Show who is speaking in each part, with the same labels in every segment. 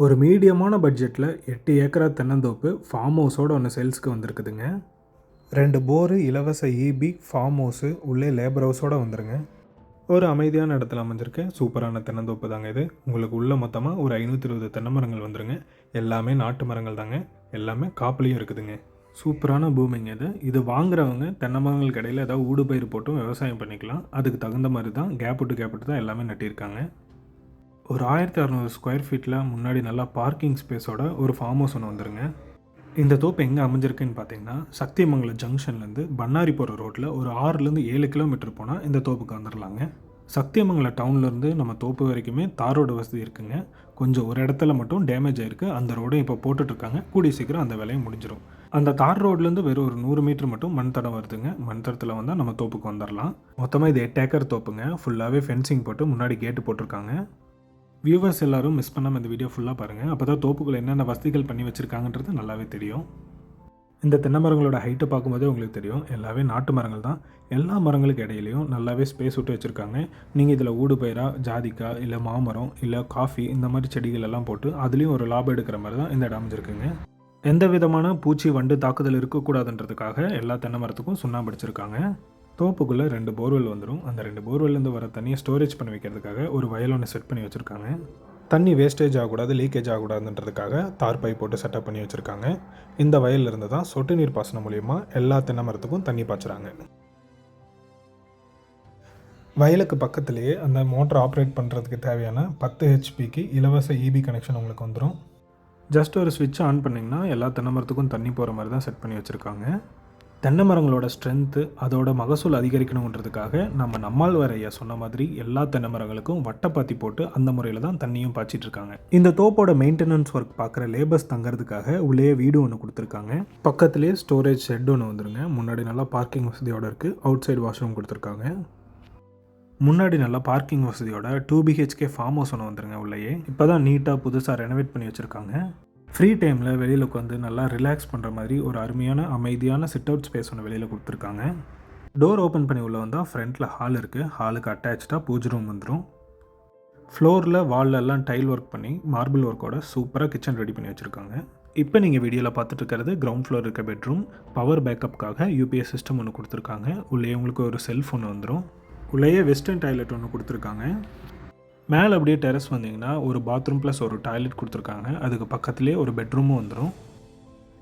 Speaker 1: ஒரு மீடியமான பட்ஜெட்டில் 8 ஏக்கரா தென்னந்தோப்பு ஃபார்ம் ஹவுஸோடு ஒன்று சேல்ஸுக்கு வந்திருக்குதுங்க. 2 போரு, இலவச ஈபி, ஃபார்ம் ஹவுஸு, உள்ளே லேபர் ஹவுஸோடு வந்துருங்க. ஒரு அமைதியான இடத்துல அமைஞ்சிருக்கு சூப்பரான தென்னந்தோப்பு தாங்க இது. உங்களுக்கு உள்ளே மொத்தமாக ஒரு 520 தென்னை மரங்கள் வந்துருங்க. எல்லாமே நாட்டு மரங்கள் தாங்க. எல்லாமே காப்புலையும் இருக்குதுங்க. சூப்பரான பூமிங்க இது. இது வாங்குறவங்க தென்னை மரங்களுக்கு இடையில் ஏதாவது ஊடு பயிர் போட்டும் விவசாயம் பண்ணிக்கலாம். அதுக்கு தகுந்த மாதிரி தான் கேப் விட்டு தான் எல்லாமே நட்டியிருக்காங்க. ஒரு 1600 ஸ்கொயர் ஃபீட்டில் முன்னாடி நல்லா பார்க்கிங் ஸ்பேஸோட ஒரு ஃபார்ம் ஹவுஸ் ஒன்று வந்துருங்க. இந்த தோப்பு எங்கே அமைஞ்சிருக்குன்னு பார்த்தீங்கன்னா, சக்திமங்கலம் ஜங்ஷன்லேருந்து பண்ணாரி போகிற ரோட்டில் ஒரு 6லேருந்து 7 கிலோமீட்டர் போனால் இந்த தோப்புக்கு வந்துடலாங்க. சக்திமங்கலம் டவுன்லேருந்து நம்ம தோப்பு வரைக்குமே தார் ரோடு வசதி இருக்குங்க. கொஞ்சம் ஒரு இடத்துல மட்டும் டேமேஜ் ஆகிருக்கு. அந்த ரோடும் இப்போ போட்டுட்ருக்காங்க. கூடிய சீக்கிரம் அந்த வேலையும் முடிஞ்சிடும். அந்த தார் ரோட்லேருந்து வெறும் ஒரு 100 மீட்டர் மட்டும் மண் தடம் வருதுங்க. மண் தடத்தில் வந்தால் நம்ம தோப்புக்கு வந்துடலாம். மொத்தமாக இது 8 ஏக்கர் தோப்புங்க. ஃபுல்லாகவே ஃபென்சிங் போட்டு முன்னாடி கேட்டு போட்டிருக்காங்க. வியூவர்ஸ் எல்லோரும் மிஸ் பண்ணாமல் இந்த வீடியோ ஃபுல்லாக பாருங்கள். அப்போ தான் தோப்புக்குள்ளே என்னென்ன வசதிகள் பண்ணி வச்சுருக்காங்கன்றது நல்லாவே தெரியும். இந்த தென்னை மரங்களோட ஹைட்டை பார்க்கும்போதே உங்களுக்கு தெரியும். எல்லாமே நாட்டு மரங்கள் தான். எல்லா மரங்களுக்கு இடையிலையும் நல்லாவே ஸ்பேஸ் விட்டு வச்சுருக்காங்க. நீங்கள் இதில் ஊடு பயிராக ஜாதிக்காய், இல்லை மாமரம், இல்லை காஃபி இந்த மாதிரி செடிகள் எல்லாம் போட்டு அதுலேயும் ஒரு லாபம் எடுக்கிற மாதிரி தான் இந்த இடம் அமைஞ்சிருக்குங்க. எந்த விதமான பூச்சி வண்டு தாக்குதல் இருக்கக்கூடாதுன்றதுக்காக எல்லா தென்னை மரத்துக்கும் சுண்ணாம்பு அடிச்சிருக்காங்க. தோப்புக்குள்ளே 2 போர்வெல் வந்துடும். அந்த 2 போர்வெல்லேருந்து வர தண்ணியை ஸ்டோரேஜ் பண்ணி வைக்கிறதுக்காக ஒரு வயல் ஒன்று செட் பண்ணி வச்சுருக்காங்க. தண்ணி வேஸ்டேஜ் ஆகக்கூடாது, லீக்கேஜ் ஆகக்கூடாதுன்றதுக்காக தார் பைப் போட்டு செட்டப் பண்ணி வச்சுருக்காங்க. இந்த வயலிருந்து தான் சொட்டு நீர் பாசனம் மூலிமா எல்லா தென்னை மரத்துக்கும் தண்ணி பாய்ச்சுறாங்க. வயலுக்கு பக்கத்துலேயே அந்த மோட்டர் ஆப்ரேட் பண்ணுறதுக்கு தேவையான 10 ஹெச்பிக்கு இலவச இபி கனெக்ஷன் உங்களுக்கு வந்துடும். ஜஸ்ட் ஒரு ஸ்விட்ச் ஆன் பண்ணிங்கன்னா எல்லா தென்னை மரத்துக்கும் தண்ணி போகிற மாதிரி தான் செட் பண்ணி வச்சுருக்காங்க. தென்னை மரங்களோட ஸ்ட்ரென்த்து, அதோட மகசூல் அதிகரிக்கணுன்றதுக்காக நம்மாழ்வார் ஐயா சொன்ன மாதிரி எல்லா தென்னை மரங்களுக்கும் வட்டப்பாத்தி போட்டு அந்த முறையில் தான் தண்ணியும் பாய்ச்சிட்டு இருக்காங்க. இந்த தோப்போட மெயின்டெனன்ஸ் ஒர்க் பார்க்குற லேபர்ஸ் தங்கிறதுக்காக உள்ளே வீடு ஒன்று கொடுத்துருக்காங்க. பக்கத்துலேயே ஸ்டோரேஜ் ஷெட் ஒன்று வந்துருங்க. முன்னாடி நல்லா பார்க்கிங் வசதியோடு இருக்குது. அவுட் சைடு வாஷ்ரூம் கொடுத்துருக்காங்க. முன்னாடி நல்லா பார்க்கிங் வசதியோட 2 BHK ஃபார்ம் ஹவுஸ் ஒன்று வந்துருங்க. உள்ளேயே இப்போ தான் நீட்டாக புதுசாக ரெனோவேட் பண்ணி வச்சுருக்காங்க. ஃப்ரீ டைமில் வெளியில் உட்காந்து நல்லா ரிலாக்ஸ் பண்ணுற மாதிரி ஒரு அருமையான அமைதியான சிட் அவுட் ஸ்பேஸ் ஒன்று வெளியில் கொடுத்துருக்காங்க. டோர் ஓப்பன் பண்ணி உள்ள வந்தால் ஃப்ரண்ட்டில் ஹால் இருக்குது. ஹாலுக்கு அட்டாச்சாக பூஜை ரூம் வந்துடும். ஃப்ளோரில் வால்லெல்லாம் டைல் ஒர்க் பண்ணி மார்பிள் ஒர்க்கோட சூப்பராக கிச்சன் ரெடி பண்ணி வச்சுருக்காங்க. இப்போ நீங்கள் வீடியோவில் பார்த்துட்டு இருக்கிறது கிரவுண்ட் ஃப்ளோர் இருக்க பெட்ரூம். பவர் பேக்கப்புக்காக UPS சிஸ்டம் ஒன்று கொடுத்துருக்காங்க. உள்ளே உங்களுக்கு ஒரு செல்ஃப் ஒன்று வந்துடும். உள்ளேயே வெஸ்டர்ன் டாய்லெட் ஒன்று கொடுத்துருக்காங்க. மேலே அப்படியே டெரஸ் வந்தீங்கன்னா ஒரு பாத்ரூம் ப்ளஸ் ஒரு டாய்லெட் கொடுத்துருக்காங்க. அதுக்கு பக்கத்துலேயே ஒரு பெட்ரூமும் வந்துடும்.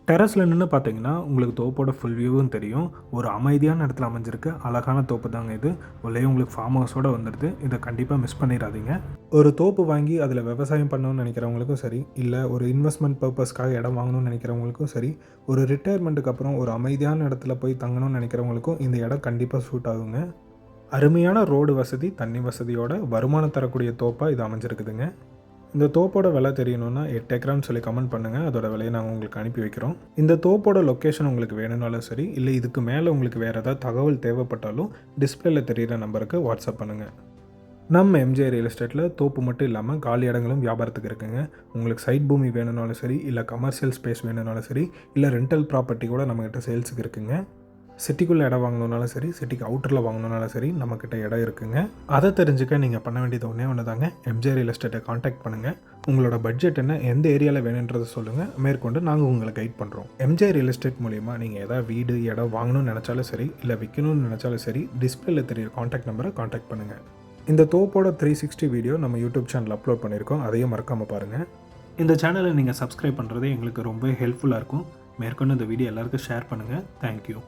Speaker 1: டெரஸில் நின்று பார்த்தீங்கன்னா உங்களுக்கு தோப்போட ஃபுல் வியூவும் தெரியும். ஒரு அமைதியான இடத்துல அமைஞ்சிருக்கு அழகான தோப்பு தாங்க இது. உள்ளே உங்களுக்கு ஃபார்ம் ஹவுஸோடு வந்துடுது. இதை கண்டிப்பாக மிஸ் பண்ணிடாதீங்க. ஒரு தோப்பு வாங்கி அதில் விவசாயம் பண்ணணும்னு நினைக்கிறவங்களுக்கும் சரி, இல்லை ஒரு இன்வெஸ்ட்மெண்ட் பர்பஸ்க்காக இடம் வாங்கணும்னு நினைக்கிறவங்களுக்கும் சரி, ஒரு ரிட்டையர்மெண்ட்டுக்கு அப்புறம் ஒரு அமைதியான இடத்துல போய் தங்கணும்னு நினைக்கிறவங்களுக்கும் இந்த இடம் கண்டிப்பாக சூட் ஆகுங்க. அருமையான ரோடு வசதி, தண்ணி வசதியோட வருமானம் தரக்கூடிய தோப்பாக இது அமைஞ்சிருக்குதுங்க. இந்த தோப்போட விலை தெரியணுன்னா 8 ஏக்கரான்னு சொல்லி கமெண்ட் பண்ணுங்கள். அதோட விலையை நாங்கள் உங்களுக்கு அனுப்பி வைக்கிறோம். இந்த தோப்போட லொக்கேஷன் உங்களுக்கு வேணும்னாலும் சரி, இல்லை இதுக்கு மேலே உங்களுக்கு வேறு ஏதாவது தகவல் தேவைப்பட்டாலும் டிஸ்பிளேல தெரிகிற நம்பருக்கு வாட்ஸ்அப் பண்ணுங்கள். நம்ம MJ ரியல் எஸ்டேட்டில் தோப்பு மட்டும் இல்லாமல் காலி இடங்களும் வியாபாரத்துக்கு இருக்குங்க. உங்களுக்கு சைட் பூமி வேணும்னாலும் சரி, இல்லை கமர்ஷியல் ஸ்பேஸ் வேணும்னாலும் சரி, இல்லை ரெண்டல் ப்ராப்பர்ட்டி கூட நம்மக்கிட்ட சேல்ஸுக்கு இருக்குங்க. சிட்டிக்குள்ளே இடம் வாங்கணுன்னாலும் சரி, சிட்டிக்கு அவுட்டரில் வாங்கணுன்னாலும் சரி, நம்மக்கிட்ட இடம் இருக்குங்க. அதை தெரிஞ்சுக்க நீங்கள் பண்ண வேண்டியது ஒன்று தாங்க. MJ ரியல் எஸ்டேட்டை காண்டாக்ட் பண்ணுங்கள். உங்களோட பட்ஜெட் என்ன, எந்த ஏரியாவில் வேணுன்றதை சொல்லுங்கள். மேற்கொண்டு நாங்கள் உங்களை கைட் பண்ணுறோம். MJ ரியல் எஸ்டேட் மூலிமா நீங்கள் எதாவது வீடு, இடம் வாங்கணும்னு நினச்சாலும் சரி, இல்லை விற்கணும்னு நினச்சாலும் சரி, டிஸ்பிளேல தெரியுற காண்டாக்ட் நம்பரை காண்டாக்ட் பண்ணுங்கள். இந்த தோப்போட 360 வீடியோ நம்ம யூடியூப் சேனலில் அப்லோட் பண்ணியிருக்கோம். அதையும் மறக்காமல் பாருங்கள். இந்த சேனலை நீங்கள் சப்ஸ்கிரைப் பண்ணுறது எங்களுக்கு ரொம்ப ஹெல்ப்ஃபுல்லாக இருக்கும். மேற்கொண்டு இந்த வீடியோ எல்லாருக்கும் ஷேர் பண்ணுங்கள். தேங்க்யூ.